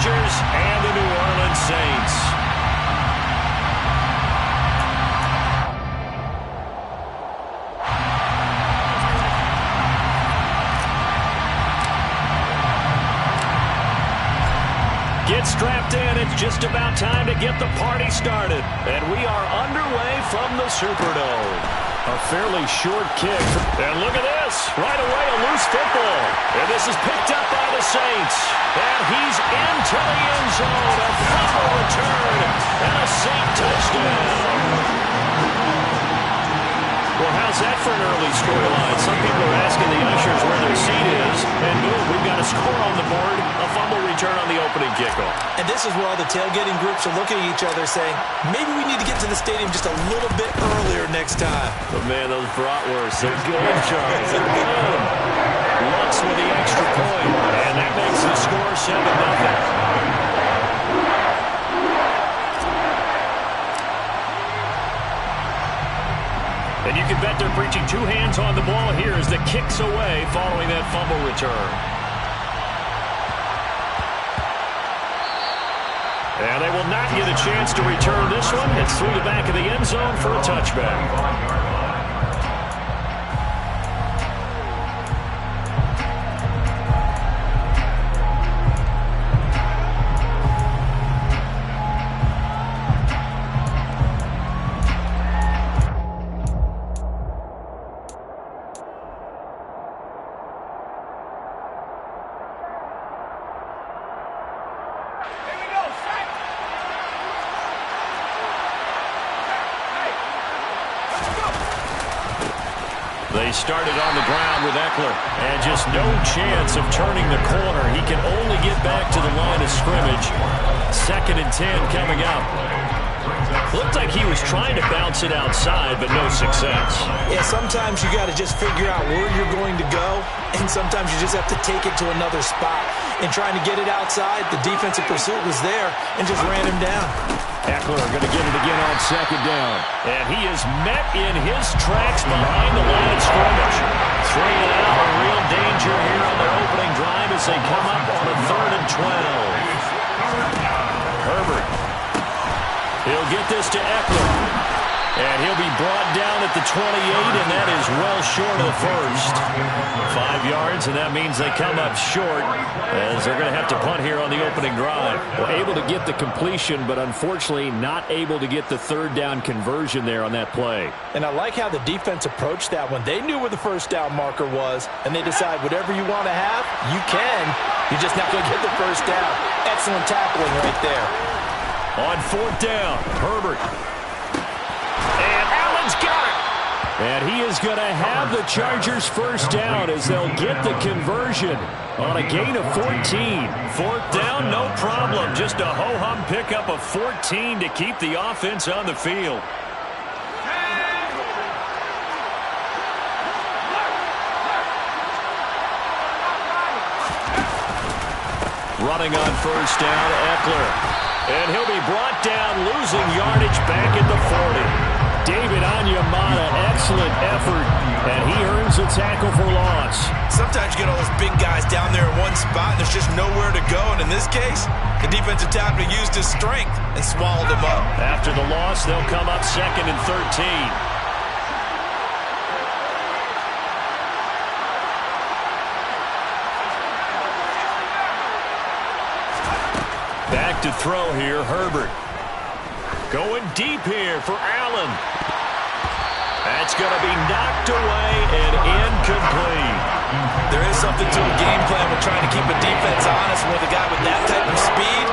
Chargers and the New Orleans Saints. Get strapped in. It's just about time to get the party started. And we are underway from the Superdome. A fairly short kick. And look at this. Right away, a loose football. And this is picked up by the Saints. And he's into the end zone. A fumble return. And a Saint touchdown. Well, how's that for an early storyline? Some people are asking the ushers where their seat is. And boom, we've got a score on the board. A fumble return on the opening kickoff. And this is where all the tailgating groups are looking at each other saying, maybe we need to get to the stadium just a little bit earlier next time. But man, those bratwursts, they're good, Charles. They're good. Lutz with the extra point. And that makes the score 7-0. And you can bet they're preaching two hands on the ball here as the kick's away following that fumble return. And they will not get a chance to return this one. It's through the back of the end zone for a touchback. They started on the ground with Eckler, and just no chance of turning the corner. He can only get back to the line of scrimmage. 2nd and 10 coming up. Looked like he was trying to bounce it outside, but no success. Yeah, sometimes you got to just figure out where you're going to go, and sometimes you just have to take it to another spot. And trying to get it outside, the defensive pursuit was there and just ran him down. Eckler going to get it again on 2nd down. And he is met in his tracks behind the line of scrimmage. 3 and out, a real danger here on their opening drive as they come up on a 3rd and 12. Herbert. He'll get this to Eckler. And he'll be brought down at the 28, and that is well short of the first. 5 yards, and that means they come up short as they're going to have to punt here on the opening drive. Well, able to get the completion, but unfortunately not able to get the 3rd down conversion there on that play. And I like how the defense approached that one. They knew where the 1st down marker was, and they decide whatever you want to have, you can. You're just not going to get the 1st down. Excellent tackling right there. On 4th down, Herbert. And Allen's got it. And he is going to have the Chargers 1st down as they'll get the conversion on a gain of 14. 4th down, no problem. Just a ho-hum pickup of 14 to keep the offense on the field. Running on 1st down, Eckler. And he'll be brought down, losing yardage back at the 40. David Onyemata, excellent effort, and he earns a tackle for loss. Sometimes you get all those big guys down there in one spot, and there's just nowhere to go. And in this case, the defensive tackle used his strength and swallowed him up. After the loss, they'll come up 2nd and 13. Back to throw here, Herbert. Going deep here for Allen. That's going to be knocked away and incomplete. There is something to a game plan with trying to keep a defense honest with a guy with that type of speed.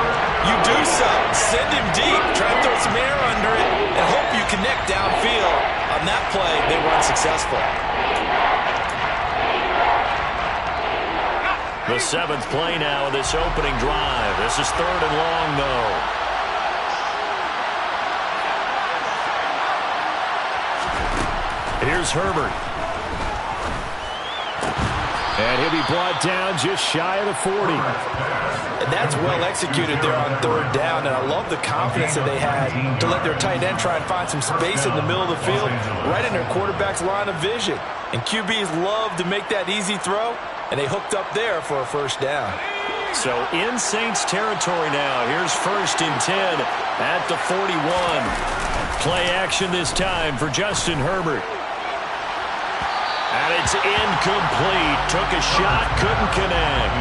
You do so. Send him deep. Try to throw some air under it and hope you connect downfield. On that play, they were unsuccessful. The 7th play now of this opening drive. This is 3rd and long, though. Here's Herbert. And he'll be brought down just shy of the 40. And that's well executed there on 3rd down, and I love the confidence that they had to let their tight end try and find some space in the middle of the field, right in their quarterback's line of vision. And QBs love to make that easy throw, and they hooked up there for a 1st down. So in Saints territory now. Here's 1st and 10 at the 41. Play action this time for Justin Herbert. And it's incomplete. Took a shot, couldn't connect.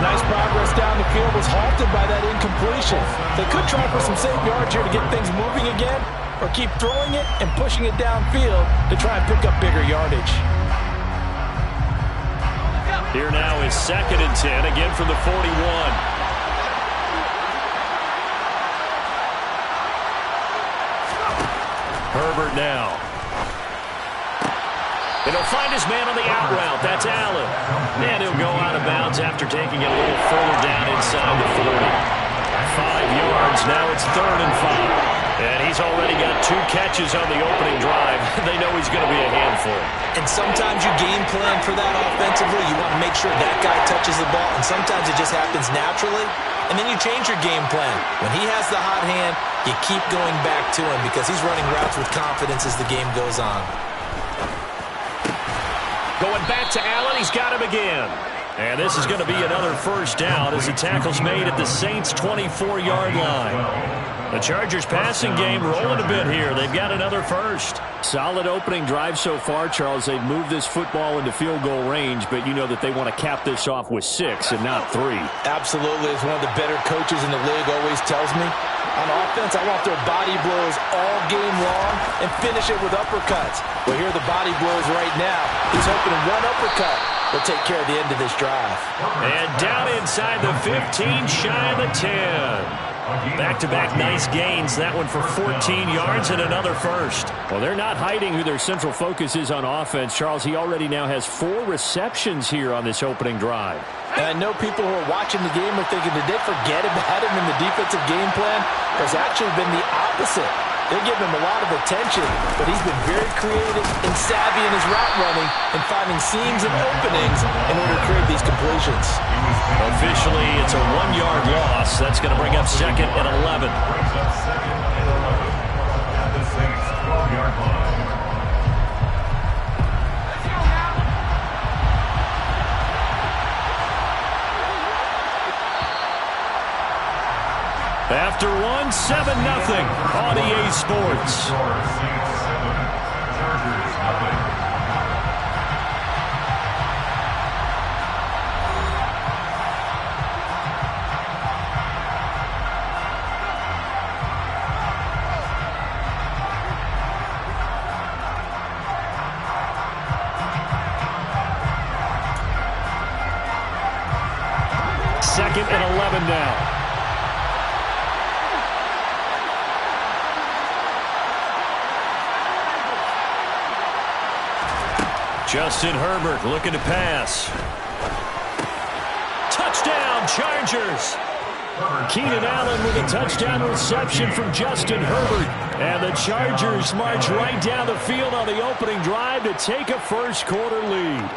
Nice progress down the field, was halted by that incompletion. They could try for some safe yards here to get things moving again, or keep throwing it and pushing it downfield to try and pick up bigger yardage. Here now is 2nd and 10, again from the 41. Herbert now. And he'll find his man on the out route. That's Allen. And he'll go out of bounds after taking it a little further down inside the 40. 5 yards. Now it's 3rd and 5. And he's already got 2 catches on the opening drive. They know he's going to be a handful. And sometimes you game plan for that offensively. You want to make sure that guy touches the ball. And sometimes it just happens naturally. And then you change your game plan. When he has the hot hand, you keep going back to him because he's running routes with confidence as the game goes on. Going back to Allen. He's got him again. And this is going to be another 1st down as the tackle's made at the Saints' 24-yard line. The Chargers passing game rolling a bit here. They've got another 1st. Solid opening drive so far, Charles. They've moved this football into field goal range, but you know that they want to cap this off with 6 and not 3. Absolutely. As one of the better coaches in the league always tells me, on offense, I want their body blows all game long and finish it with uppercuts. Well, here are the body blows right now. He's hoping one uppercut will take care of the end of this drive. And down inside the 15, shy of the 10. Back-to-back nice gains. That one for 14 yards and another 1st. Well, they're not hiding who their central focus is on offense. Charles, he already now has 4 receptions here on this opening drive. And I know people who are watching the game are thinking, did they forget about him in the defensive game plan? It's actually been the opposite. They're giving him a lot of attention, but he's been very creative and savvy in his route running and finding seams and openings in order to create these completions. Officially, it's a 1-yard loss. That's going to bring up 2nd and 11. After 1, 7-0 on EA Sports. Second and 11 now. Justin Herbert looking to pass. Touchdown, Chargers. Keenan Allen with a touchdown reception from Justin Herbert. And the Chargers march right down the field on the opening drive to take a first-quarter lead.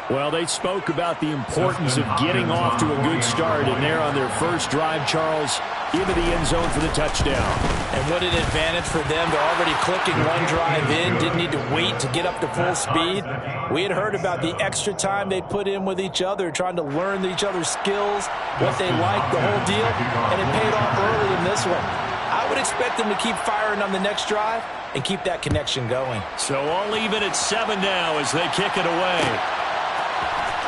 Well, they spoke about the importance of getting off to a good start, and they're on their first drive, Charles, into the end zone for the touchdown. And what an advantage for them. They're already clicking one drive in, didn't need to wait to get up to full speed. We had heard about the extra time they put in with each other, trying to learn each other's skills, what they like, the whole deal, and it paid off early in this one. I would expect them to keep firing on the next drive and keep that connection going. So all even at 7 now as they kick it away.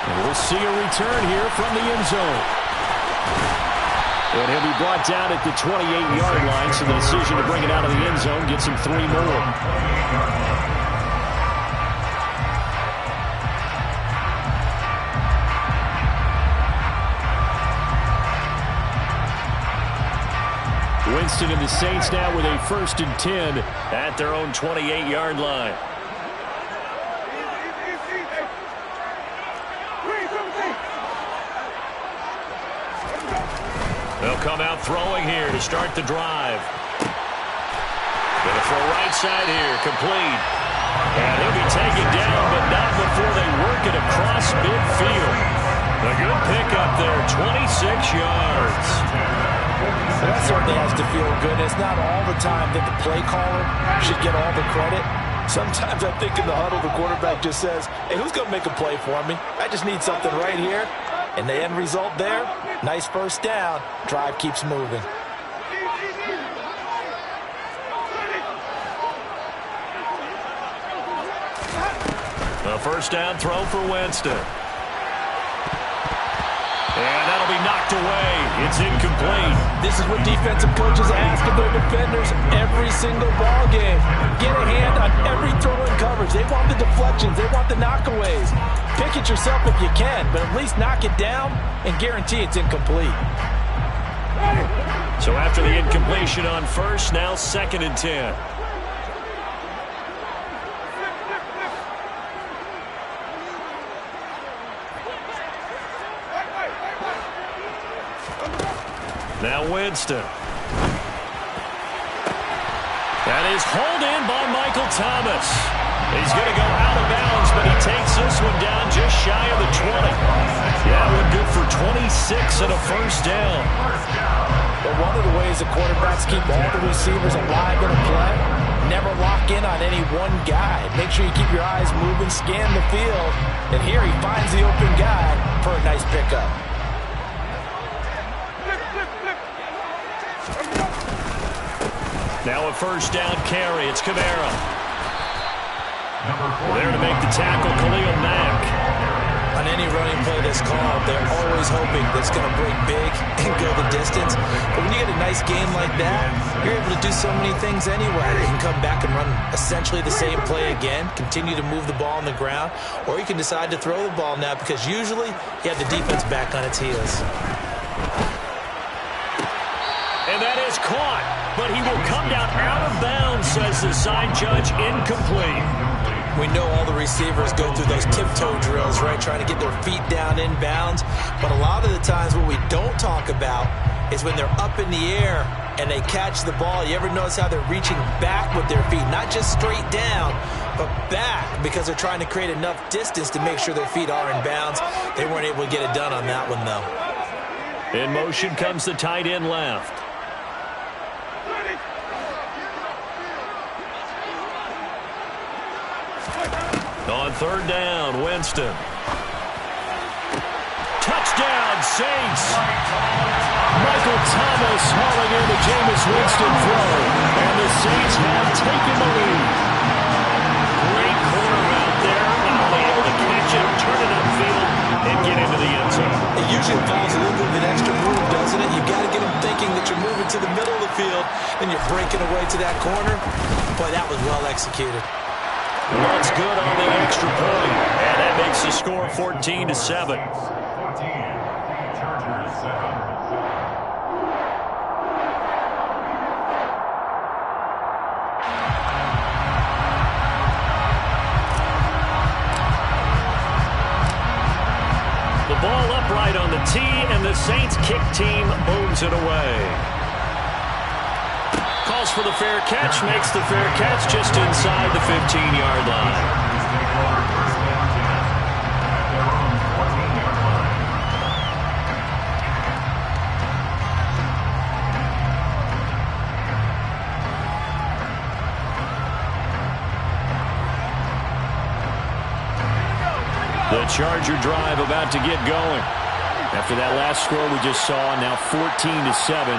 And we'll see a return here from the end zone. And he'll be brought down at the 28-yard line, so the decision to bring it out of the end zone gets him 3 more. Winston and the Saints now with a 1st and 10 at their own 28-yard line. They'll come out throwing here to start the drive. Going to throw right side here, complete. And he'll be taken down, but not before they work it across midfield. A good pickup there, 26 yards. That certainly has to feel good. It's not all the time that the play caller should get all the credit. Sometimes I think in the huddle, the quarterback just says, hey, who's going to make a play for me? I just need something right here. And the end result there, nice first down. Drive keeps moving. A first down throw for Winston. And that'll be knocked away. It's incomplete. This is what defensive coaches ask of their defenders every single ball game. Get a hand on every throw in coverage. They want the deflections. They want the knockaways. Pick it yourself if you can, but at least knock it down and guarantee it's incomplete. So after the incompletion on first, now 2nd and 10. Now Winston. That is hauled in by Michael Thomas. He's going to go out of bounds, but he takes this one down just shy of the 20. Yeah, we're good for 26 and a first down. But one of the ways the quarterbacks keep all the receivers alive in a play, never lock in on any one guy. Make sure you keep your eyes moving, scan the field. And here he finds the open guy for a nice pickup. Now a first down carry. It's Kamara. There to make the tackle, Khalil Mack. On any running play that's called, they're always hoping that it's going to break big and go the distance. But when you get a nice game like that, you're able to do so many things anyway. You can come back and run essentially the same play again, continue to move the ball on the ground, or you can decide to throw the ball now because usually you have the defense back on its heels. And that is caught, but he will come down out of bounds, says the side judge, incomplete. We know all the receivers go through those tiptoe drills, right, trying to get their feet down in bounds. But a lot of the times what we don't talk about is when they're up in the air and they catch the ball. You ever notice how they're reaching back with their feet, not just straight down, but back, because they're trying to create enough distance to make sure their feet are in bounds. They weren't able to get it done on that one, though. In motion comes the tight end left. On 3rd down, Winston. Touchdown, Saints. Michael Thomas hauling in the Jameis Winston throw. And the Saints have taken the lead. Great corner out there. Not only able to catch it, turn it upfield, and get into the end zone. It usually involves a little bit of an extra move, doesn't it? You've got to get them thinking that you're moving to the middle of the field, and you're breaking away to that corner. Boy, that was well executed. That's good on the extra point. And that makes the score 14-7. The ball upright on the tee, and the Saints kick team booms it away. Calls for the fair catch, makes the fair catch just inside the 15-yard line. The Charger drive about to get going. After that last score we just saw, now 14-7,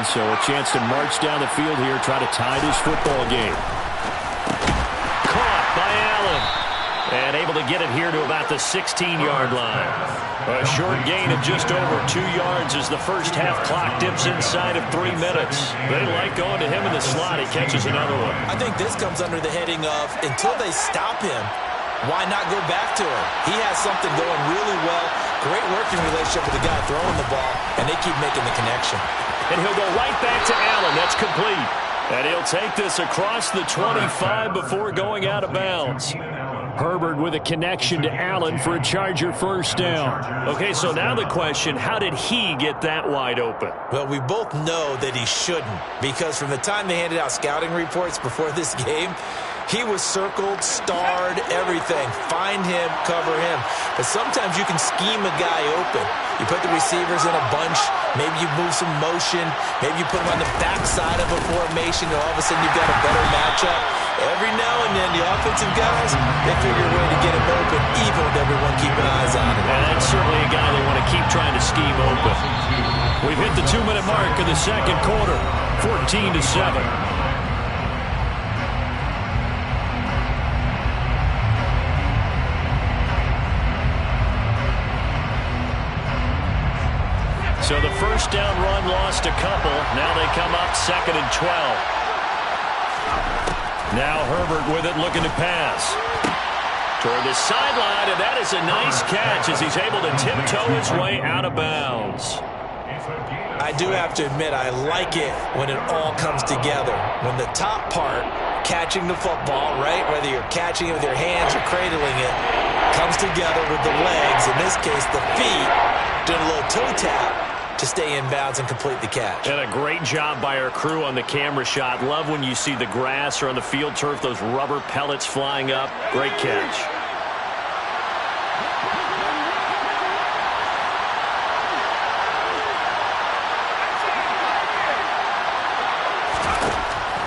so a chance to march down the field here, try to tie this football game. Caught by Allen. And able to get it here to about the 16-yard line. A short gain of just over 2 yards as the first half clock dips inside of 3 minutes. They like going to him in the slot. He catches another one. I think this comes under the heading of, until they stop him, why not go back to him? He has something going really well. Great working relationship with the guy throwing the ball, and they keep making the connection. And he'll go right back to Allen. That's complete. And he'll take this across the 25 before going out of bounds. Herbert with a connection to Allen for a Charger first down. Okay, so now the question, how did he get that wide open? Well, we both know that he shouldn't, because from the time they handed out scouting reports before this game, he was circled, starred, everything. Find him, cover him. But sometimes you can scheme a guy open. You put the receivers in a bunch Maybe you move some motion. Maybe you put them on the backside of a formation, and all of a sudden you've got a better matchup. Every now and then, the offensive guys, they figure a way to get him open, even with everyone keeping eyes on him. And that's certainly a guy they want to keep trying to scheme open. We've hit the 2-minute mark of the second quarter, 14-7. So the first down run lost a couple. Now they come up 2nd and 12. Now Herbert with it, looking to pass. Toward the sideline, and that is a nice catch as he's able to tiptoe his way out of bounds. I do have to admit, I like it when it all comes together. When the top part, catching the football, right, whether you're catching it with your hands or cradling it, comes together with the legs, in this case the feet, doing a little toe tap to stay in bounds and complete the catch. And a great job by our crew on the camera shot. Love when you see the grass or on the field turf, those rubber pellets flying up. Great catch.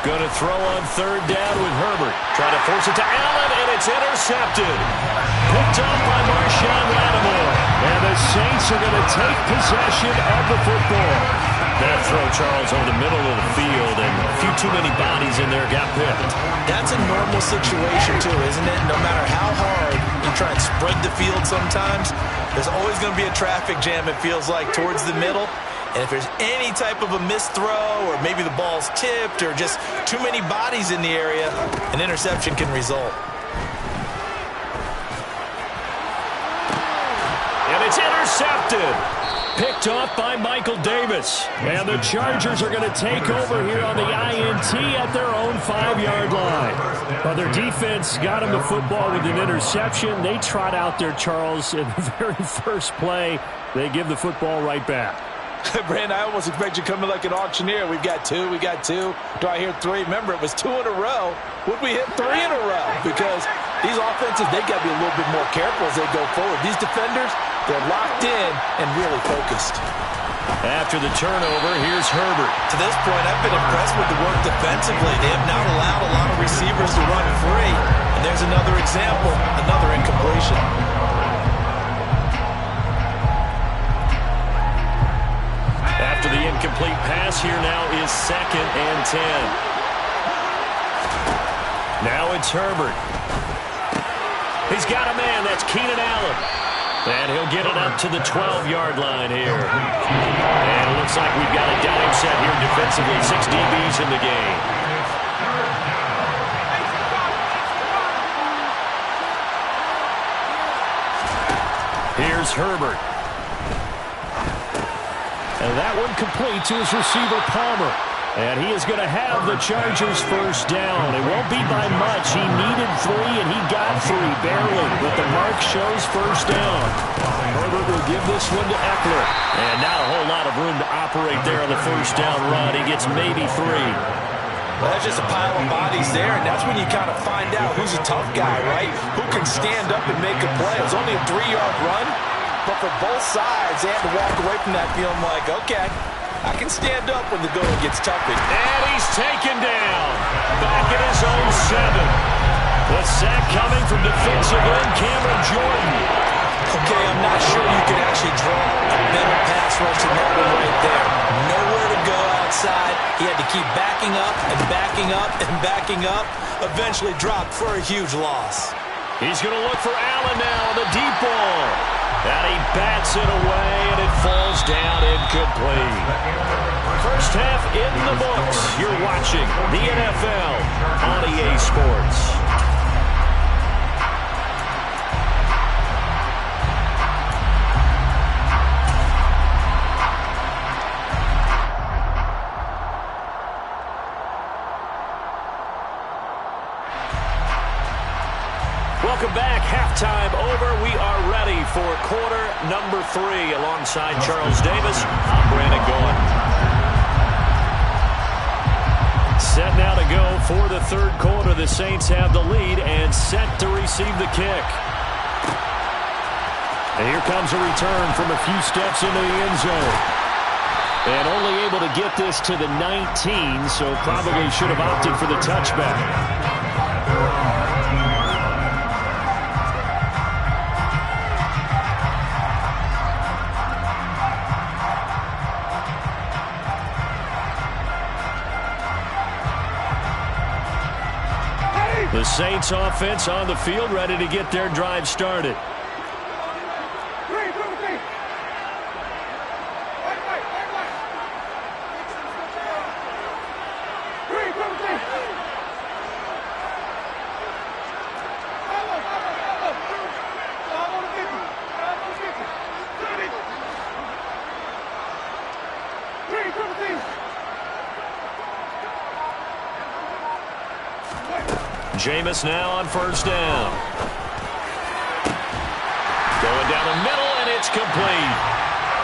Going to throw on 3rd down with Herbert. Trying to force it to Allen, and it's intercepted. Picked up by Marshawn Lattimore. And the Saints are going to take possession of the football. That throw, Charles, over the middle of the field, and a few too many bodies in there got picked. That's a normal situation, too, isn't it? No matter how hard you try and spread the field sometimes, there's always going to be a traffic jam, it feels like, towards the middle. And if there's any type of a missed throw, or maybe the ball's tipped, or just too many bodies in the area, an interception can result. And it's intercepted. Picked off by Michael Davis. And the Chargers are going to take over here on the INT at their own 5-yard line. Well, their defense got him the football with an interception. They trot out there, Charles, in the very first play. They give the football right back. Brandon, I almost expect you to come in like an auctioneer. We've got 2, we got 2. Do I hear 3? Remember, it was 2 in a row. Would we hit 3 in a row? Because these offenses, they've got to be a little bit more careful as they go forward. These defenders, they're locked in and really focused. After the turnover, here's Herbert. To this point, I've been impressed with the work defensively. They have not allowed a lot of receivers to run free. And there's another example, another incompletion. After the incomplete pass, here now is 2nd and 10. Now it's Herbert. He's got a man. That's Keenan Allen. And he'll get it up to the 12-yard line here. And it looks like we've got a dime set here defensively. 6 DBs in the game. Here's Herbert. And that one complete to his receiver, Palmer. And he is going to have the Chargers first down. It won't be by much. He needed 3, and he got 3, barely. But the mark shows first down. Herbert will give this one to Eckler. And not a whole lot of room to operate there on the first down run. He gets maybe 3. Well, that's just a pile of bodies there, and that's when you kind of find out who's a tough guy, right? Who can stand up and make a play. It was only a 3-yard run. But for both sides, they had to walk away from that feeling like, okay, I can stand up when the going gets tough. And he's taken down. Back at his own 7. The sack coming from defensive end Cameron Jordan. Okay, I'm not sure you could actually draw a better pass rush than that one right there. Nowhere to go outside. He had to keep backing up and backing up and backing up. Eventually dropped for a huge loss. He's going to look for Allen now on the deep ball. And he bats it away, and it falls down incomplete. First half in the books. You're watching the NFL on EA Sports. Welcome back. Halftime over. We are ready for quarter number 3. Alongside Charles Davis, I'm Brandon Goen. Set now to go for the third quarter. The Saints have the lead and set to receive the kick. And here comes a return from a few steps into the end zone. And only able to get this to the 19, so probably should have opted for the touchback. The Saints offense on the field, ready to get their drive started. Jameis now on first down. Going down the middle, and it's complete.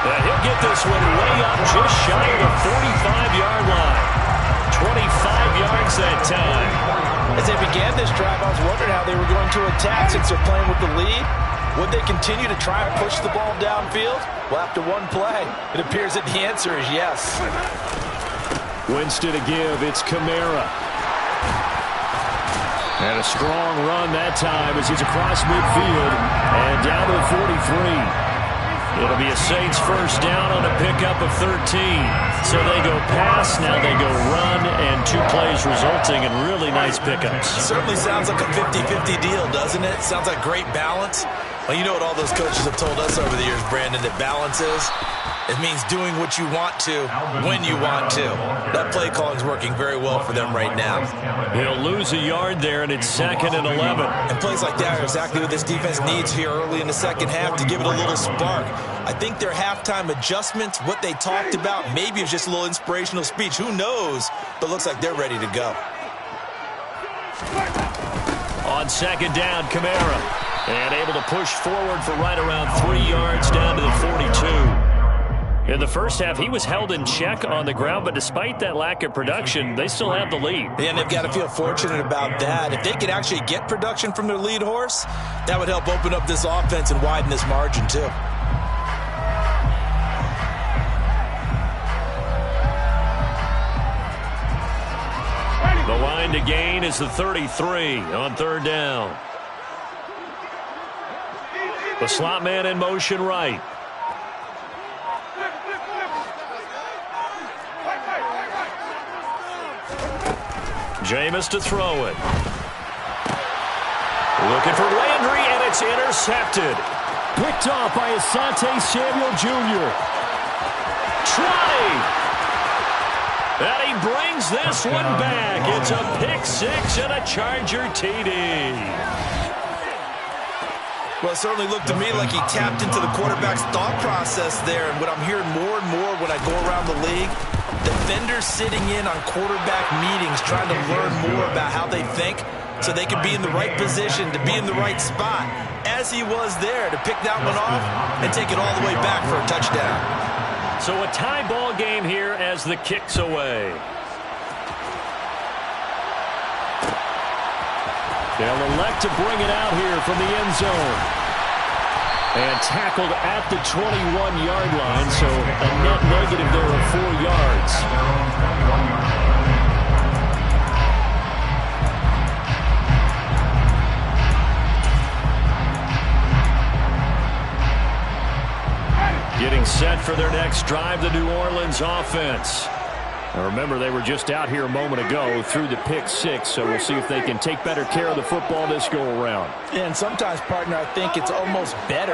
And he'll get this one way up just shy of the 45-yard line. 25 yards that time. As they began this drive, I was wondering how they were going to attack since they're playing with the lead. Would they continue to try and push the ball downfield? Well, after one play, it appears that the answer is yes. Winston to give. It's Kamara. And a strong run that time as he's across midfield and down to the 43. It'll be a Saints first down on a pickup of 13. So they go pass, now they go run, and 2 plays resulting in really nice pickups. Certainly sounds like a 50-50 deal, doesn't it? Sounds like great balance. Well, you know what all those coaches have told us over the years, Brandon, that balance is? It means doing what you want to when you want to. That play calling is working very well for them right now. They'll lose a yard there, and it's 2nd and 11. And plays like that are exactly what this defense needs here early in the second half to give it a little spark. I think their halftime adjustments, what they talked about, maybe it's just a little inspirational speech. Who knows? But looks like they're ready to go. On second down, Kamara. And able to push forward for right around 3 yards down to the 42. In the first half, he was held in check on the ground, but despite that lack of production, they still have the lead. And they've got to feel fortunate about that. If they could actually get production from their lead horse, that would help open up this offense and widen this margin too. The line to gain is the 33 on third down. The slot man in motion right. Jameis to throw it. Looking for Landry, and it's intercepted. Picked off by Asante Samuel Jr. Trotty. And he brings this one back. It's a pick six and a Charger TD. Well, it certainly looked to me like he tapped into the quarterback's thought process there. And what I'm hearing more and more when I go around the league, defenders sitting in on quarterback meetings trying to learn more about how they think so they can be in the right position to be in the right spot, as he was there to pick that one off and take it all the way back for a touchdown. So a tie ball game here as the kick's away. They'll elect to bring it out here from the end zone. And tackled at the 21-yard line, so a net negative there of 4 yards. Getting set for their next drive, the New Orleans offense. Now remember, they were just out here a moment ago through the pick six, so we'll see if they can take better care of the football this go-around. And sometimes, partner, I think it's almost better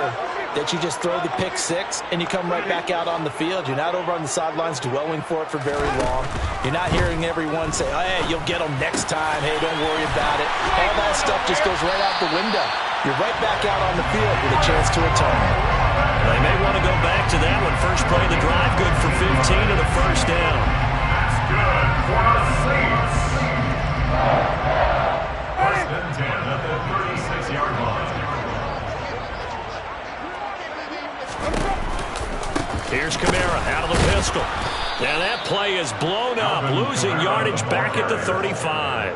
that you just throw the pick six and you come right back out on the field. You're not over on the sidelines dwelling for it for very long. You're not hearing everyone say, hey, you'll get them next time. Hey, don't worry about it. All that stuff just goes right out the window. You're right back out on the field with a chance to return. They may want to go back to that one. First play of the drive, good for 15 and a first down. Good for the Saints. First and 10 at the 36-yard line. Here's Kamara out of the pistol. And that play is blown up, losing yardage back at the 35.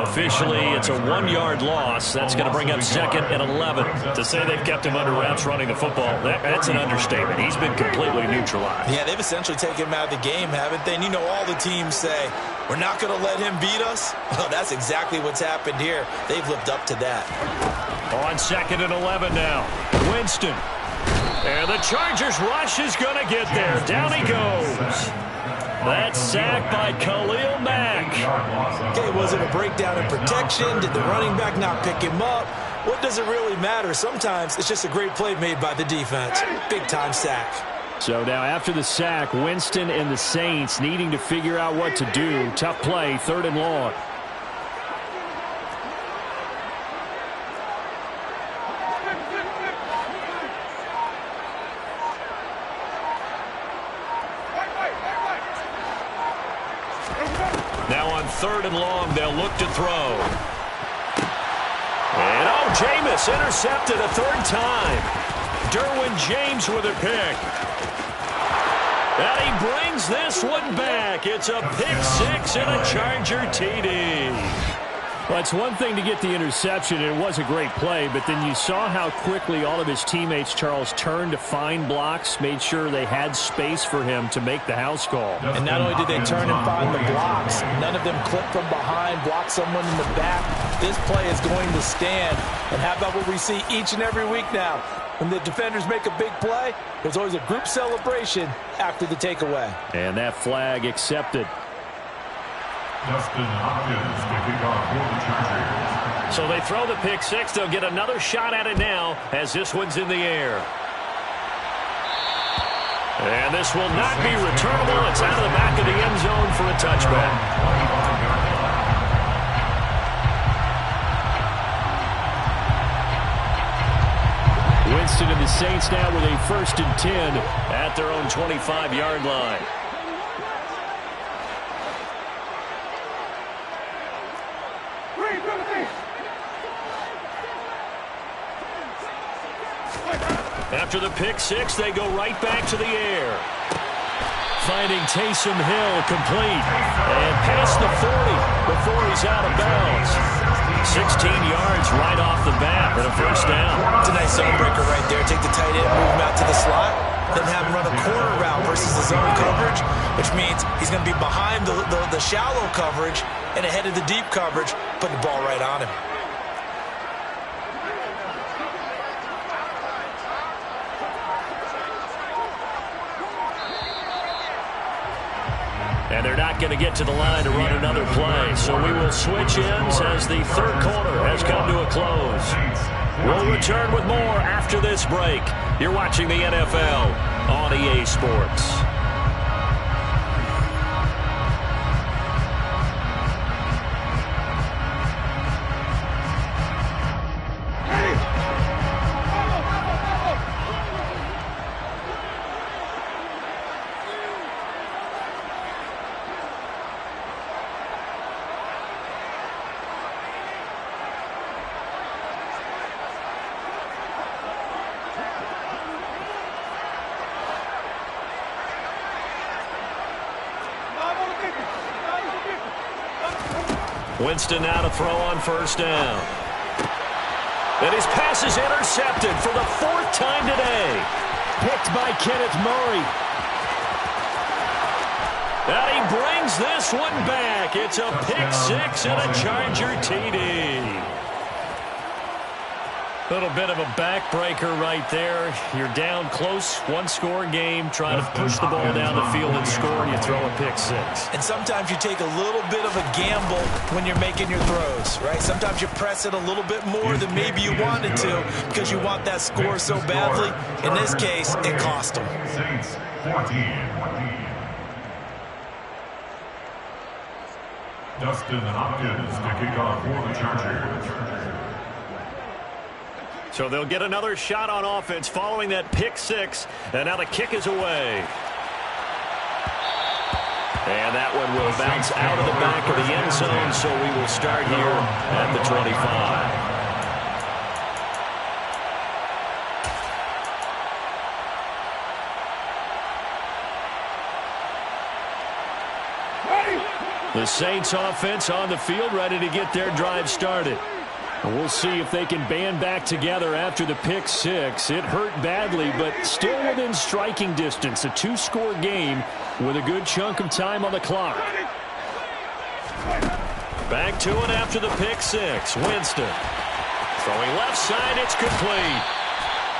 Officially, it's a 1-yard loss. That's going to bring up 2nd and 11. To say they've kept him under wraps running the football, that's an understatement. He's been completely neutralized. Yeah, they've essentially taken him out of the game, haven't they? And you know all the teams say, we're not going to let him beat us. Well, that's exactly what's happened here. They've lived up to that. On 2nd and 11 now, Winston. And the Chargers rush is going to get there. Down he goes. That's sacked by Khalil Mack. Okay, was it a breakdown in protection? Did the running back not pick him up? What does it really matter? Sometimes it's just a great play made by the defense. Big-time sack. So now after the sack, Winston and the Saints needing to figure out what to do. Tough play, 3rd and long. Now on 3rd and long, they'll look to throw. And Jameis intercepted a 3rd time. Derwin James with a pick. And he brings this one back. It's a pick 6 and a Charger TD. Well, it's one thing to get the interception. It was a great play, but then you saw how quickly all of his teammates, Charles, turned to find blocks, made sure they had space for him to make the house call. And not only did they turn and find the blocks, none of them clipped from behind, blocked someone in the back. This play is going to stand. And how about what we see each and every week now? When the defenders make a big play, there's always a group celebration after the takeaway. And that flag accepted. Justin Hopkins to kick off for the Chargers. So they throw the pick 6. They'll get another shot at it now as this one's in the air. And this will not be returnable. It's out of the back of the end zone for a touchback. Winston and the Saints now with a 1st and 10 at their own 25-yard line. After the pick 6, they go right back to the air. Finding Taysom Hill complete. And past the 40 before he's out of bounds. 16 yards right off the bat and a 1st down. It's a nice zone breaker right there. Take the tight end, move him out to the slot, then have him run a corner route versus the zone coverage, which means he's going to be behind the shallow coverage and ahead of the deep coverage, putting the ball right on him. And they're not going to get to the line to run another play. So we will switch ends as the 3rd quarter has come to a close. We'll return with more after this break. You're watching the NFL on EA Sports. Winston now to throw on 1st down. And his pass is intercepted for the 4th time today. Picked by Kenneth Murray. And he brings this one back. It's a pick 6 and a Charger TD. Little bit of a backbreaker right there. You're down close, 1-score game, trying to push the ball down the field and score, and you throw a pick 6. And sometimes you take a little bit of a gamble when you're making your throws, right? Sometimes you press it a little bit more than maybe you wanted to because you want that score so badly. In this case, it cost them. Saints 14. Justin Hopkins to kick off for the Chargers. So they'll get another shot on offense following that pick 6. And now the kick is away. And that one will bounce out of the back of the end zone. So we will start here at the 25. The Saints offense on the field, ready to get their drive started. We'll see if they can band back together after the pick six. It hurt badly, but still within striking distance. A two-score game with a good chunk of time on the clock. Back to it after the pick six. Winston. Throwing left side, it's complete.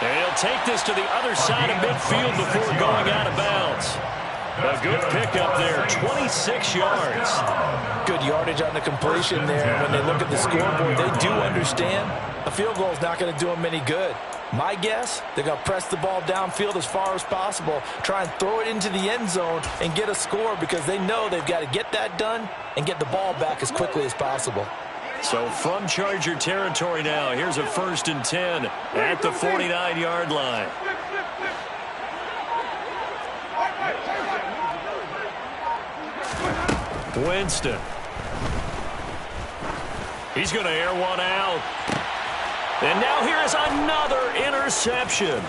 And he'll take this to the other side of midfield before going out of bounds. A good pickup there, 26 yards. Good yardage on the completion there. When they look at the scoreboard, they do understand a field goal is not going to do them any good. My guess, they're going to press the ball downfield as far as possible, try and throw it into the end zone and get a score because they know they've got to get that done and get the ball back as quickly as possible. So from Charger territory now, here's a 1st and 10 at the 49-yard line. Winston. He's going to air one out. And now here is another interception.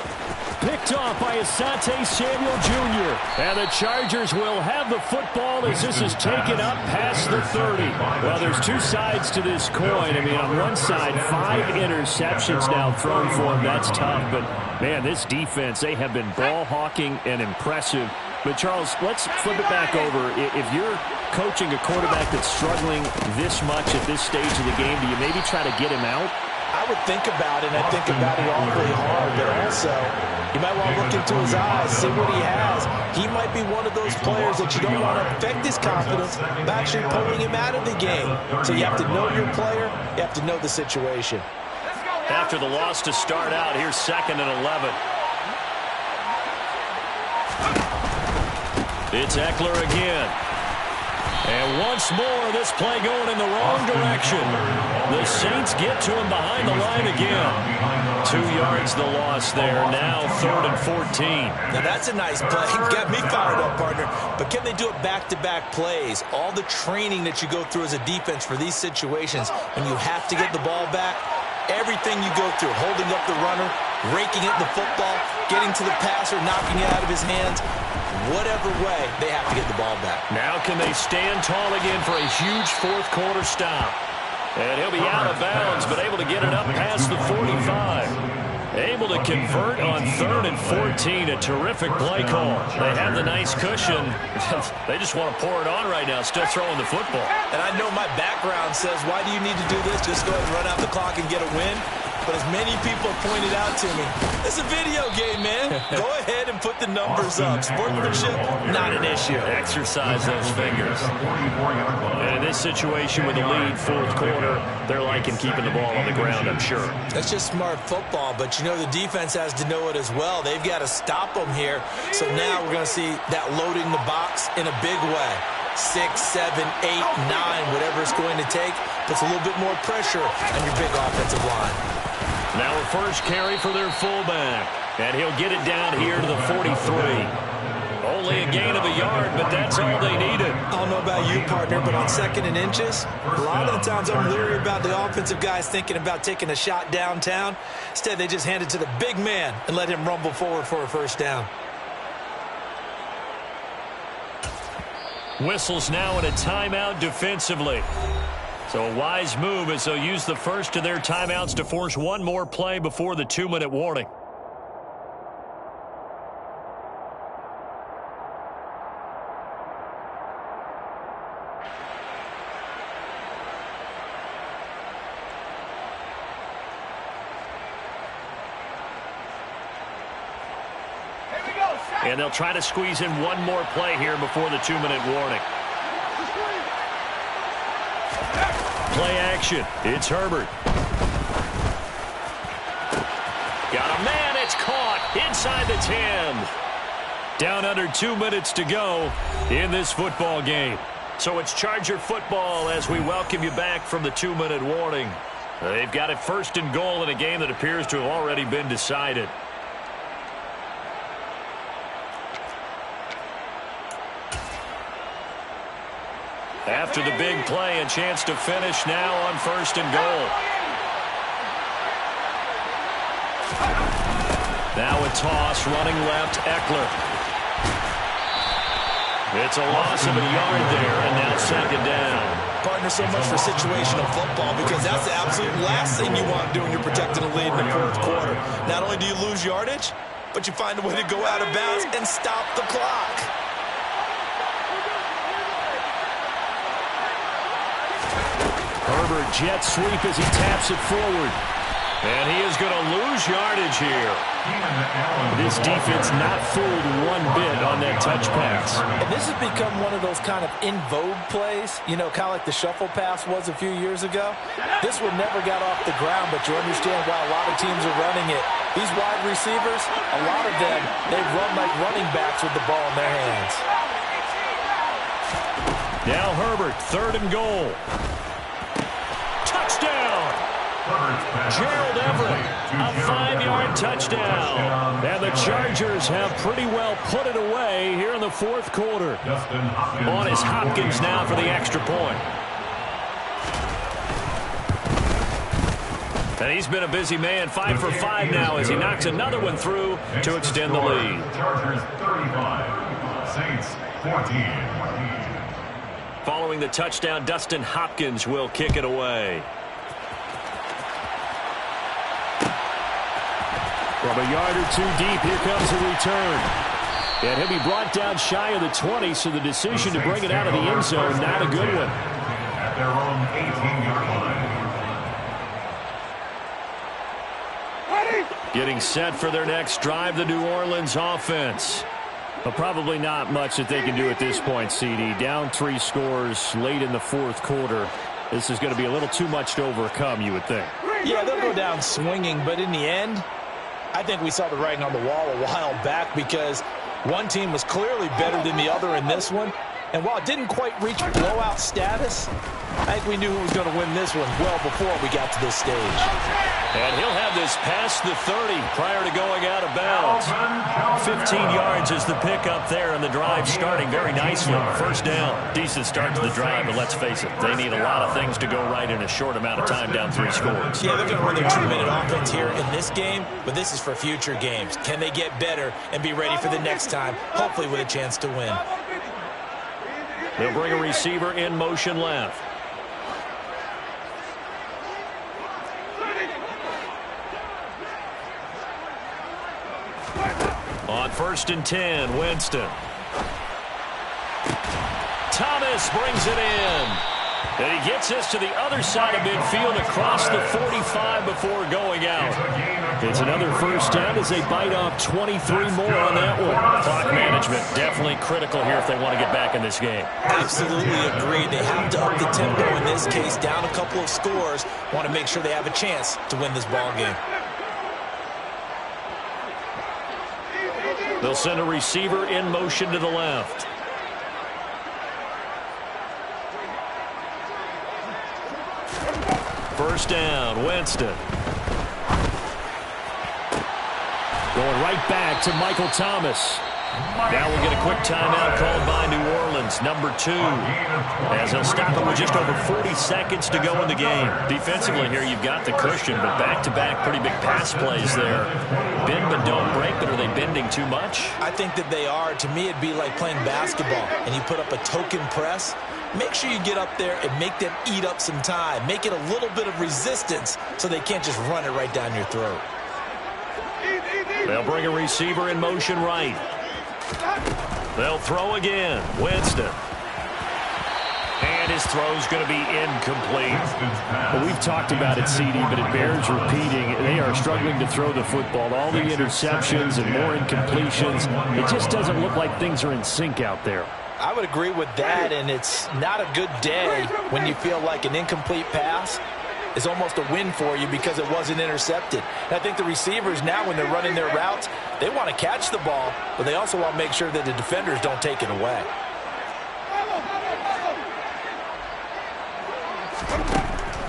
Picked off by Asante Samuel Jr. And the Chargers will have the football as this is taken up past the 30. Well, there's two sides to this coin. I mean, on one side, 5 interceptions now thrown for him. That's tough. But, man, this defense, they have been ball hawking and impressive. But, Charles, let's flip it back over. If you're coaching a quarterback that's struggling this much at this stage of the game, do you maybe try to get him out? I would think about it, and I think about it awfully hard, but also you might want to look into his eyes, see what he has. He might be one of those players that you don't want to affect his confidence by actually pulling him out of the game. So you have to know your player, you have to know the situation. After the loss to start out, here's 2nd and 11. It's Eckler again. And once more, this play going in the wrong direction. The Saints get to him behind the line again. 2 yards the loss there. Now 3rd and 14. Now that's a nice play. Got me fired up, partner. But can they do it back-to-back plays? All the training that you go through as a defense for these situations, when you have to get the ball back, everything you go through, holding up the runner, raking at the football, getting to the passer, knocking it out of his hands, whatever way, they have to get the ball back. Now can they stand tall again for a huge 4th quarter stop? And he'll be out of bounds, but able to get it up past the 45. Able to convert on 3rd and 14. A terrific play call. They have the nice cushion. They just want to pour it on right now, still throwing the football. And I know my background says, why do you need to do this? Just go ahead and run out the clock and get a win. But as many people have pointed out to me, it's a video game, man. Go ahead and put the numbers up. Sportsmanship, not an issue. Exercise those fingers. And in this situation with the lead, 4th quarter, they're liking keeping the ball on the ground, I'm sure. That's just smart football, but you know the defense has to know it as well. They've got to stop them here. So now we're going to see that loading the box in a big way. 6, 7, 8, 9, whatever it's going to take, puts a little bit more pressure on your big offensive line. Now a first carry for their fullback. And he'll get it down here to the 43. Only a gain of a yard, but that's all they needed. I don't know about you, partner, but on 2nd and inches, a lot of the times I'm leery about the offensive guys thinking about taking a shot downtown. Instead, they just hand it to the big man and let him rumble forward for a first down. Whistles now in a timeout defensively. So a wise move as they'll use the first of their timeouts to force one more play before the 2-minute warning. And they'll try to squeeze in one more play here before the 2-minute warning. Play action. It's Herbert. Got a man. It's caught inside the 10. Down under 2 minutes to go in this football game. So it's Charger football as we welcome you back from the 2-minute warning. They've got it 1st and goal in a game that appears to have already been decided. After the big play, a chance to finish now on 1st and goal. Now a toss, running left, Eckler. It's a loss of a yard there, and now second down. Partner, so much for situational football because that's the absolute last thing you want to do when you're protecting a lead in the fourth quarter. Not only do you lose yardage, but you find a way to go out of bounds and stop the clock. Herbert jet sweep as he taps it forward. And he is going to lose yardage here. This defense not fooled one bit on that touch pass. And this has become one of those kind of in vogue plays, you know, kind of like the shuffle pass was a few years ago. This one never got off the ground, but you understand why a lot of teams are running it. These wide receivers, a lot of them, they run like running backs with the ball in their hands. Now Herbert, 3rd and goal. Touchdown! Gerald Everett, a 5-yard touchdown. And the Chargers have pretty well put it away here in the fourth quarter. On is Hopkins now for the extra point. And he's been a busy man, 5 for 5 now as he knocks another one through to extend the lead. Chargers 35, Saints 14. Following the touchdown, Dustin Hopkins will kick it away. From a yard or two deep, here comes a return. And he'll be brought down shy of the 20, so the decision to bring it out of the end zone, not a good one. At their own 18-yard line. Getting set for their next drive, the New Orleans offense. But probably not much that they can do at this point, CD. Down 3 scores late in the fourth quarter. This is going to be a little too much to overcome, you would think. Yeah, they'll go down swinging, but in the end, I think we saw the writing on the wall a while back because one team was clearly better than the other in this one. And while it didn't quite reach blowout status, I think we knew who was going to win this one well before we got to this stage. And he'll have this past the 30 prior to going out of bounds. 15 yards is the pickup there, and the drive starting very nicely. First down. Decent start to the drive, but let's face it, they need a lot of things to go right in a short amount of time down 3 scores. Yeah, they're going to run their 2-minute offense here in this game, but this is for future games. Can they get better and be ready for the next time, hopefully with a chance to win? They'll bring a receiver in motion left. On 1st and 10, Winston. Thomas brings it in. And he gets this to the other side of midfield across the 45 before going out. It's another first down as they bite off 23 more on that one. Clock management definitely critical here if they want to get back in this game. Absolutely agree. They have to up the tempo in this case, down a couple of scores. Want to make sure they have a chance to win this ball game. They'll send a receiver in motion to the left. First down, Winston. Going right back to Michael Thomas. Now we'll get a quick timeout called by New Orleans, number 2. As they'll stop it with just over 40 seconds to go in the game. Defensively here, you've got the cushion, but back-to-back pretty big pass plays there. Bend but don't break, but are they bending too much? I think that they are. To me, it'd be like playing basketball, and you put up a token press. Make sure you get up there and make them eat up some time. Make it a little bit of resistance so they can't just run it right down your throat. They'll bring a receiver in motion right. They'll throw again. Winston. And his throw's going to be incomplete. Well, we've talked about it, CD, but it bears repeating. They are struggling to throw the football. All the interceptions and more incompletions. It just doesn't look like things are in sync out there. I would agree with that, and it's not a good day when you feel like an incomplete pass is almost a win for you because it wasn't intercepted. And I think the receivers now, when they're running their routes, they want to catch the ball, but they also want to make sure that the defenders don't take it away.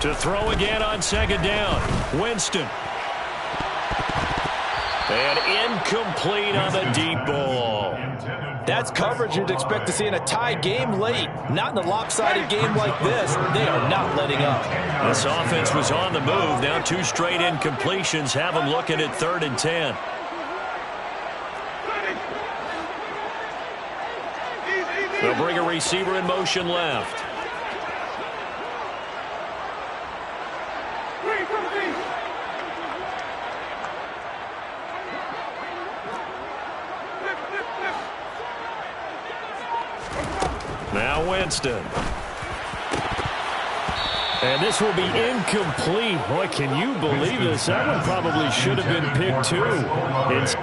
To throw again on second down. Winston. And incomplete on the deep ball. That's coverage you'd expect to see in a tie game late. Not in a lopsided game like this. They are not letting up. This offense was on the move. Now 2 straight incompletions have them looking at 3rd and 10. They'll bring a receiver in motion left. Now Winston. And this will be incomplete. Boy, can you believe this? That one probably should have been picked too. It's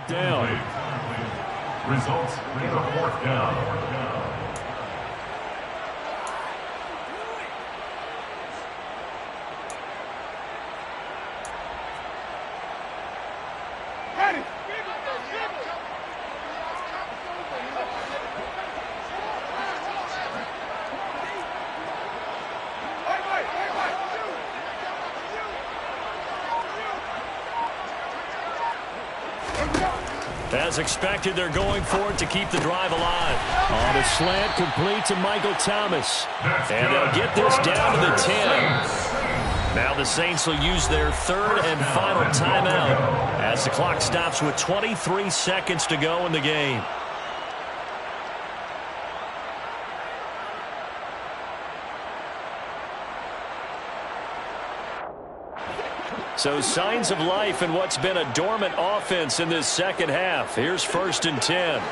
down. Results in the fourth down. As expected, they're going for it to keep the drive alive. On a slant, complete to Michael Thomas. And they'll get this down to the 10. Now the Saints will use their third and final timeout as the clock stops with 23 seconds to go in the game. So signs of life in what's been a dormant offense in this second half. Here's 1st and 10.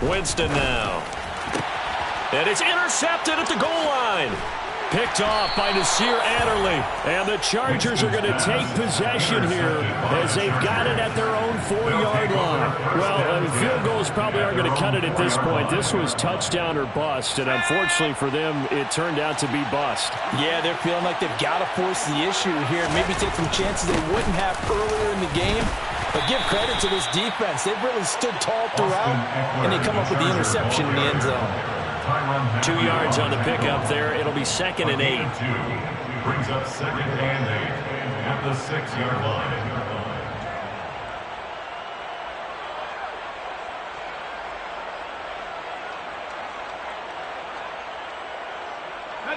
Winston now. And it's intercepted at the goal line. Picked off by Nasir Adderley. And the Chargers are going to take possession here as they've got it at their own 4-yard line. Well, field goals probably aren't going to cut it at this point. This was touchdown or bust, and unfortunately for them, it turned out to be bust. Yeah, they're feeling like they've got to force the issue here and maybe take some chances they wouldn't have earlier in the game. But give credit to this defense. They've really stood tall throughout, and they come up with the interception in the end zone. 2 yards on the pickup there. It'll be 2nd and 8. Brings up 2nd and 8 at the 6-yard line.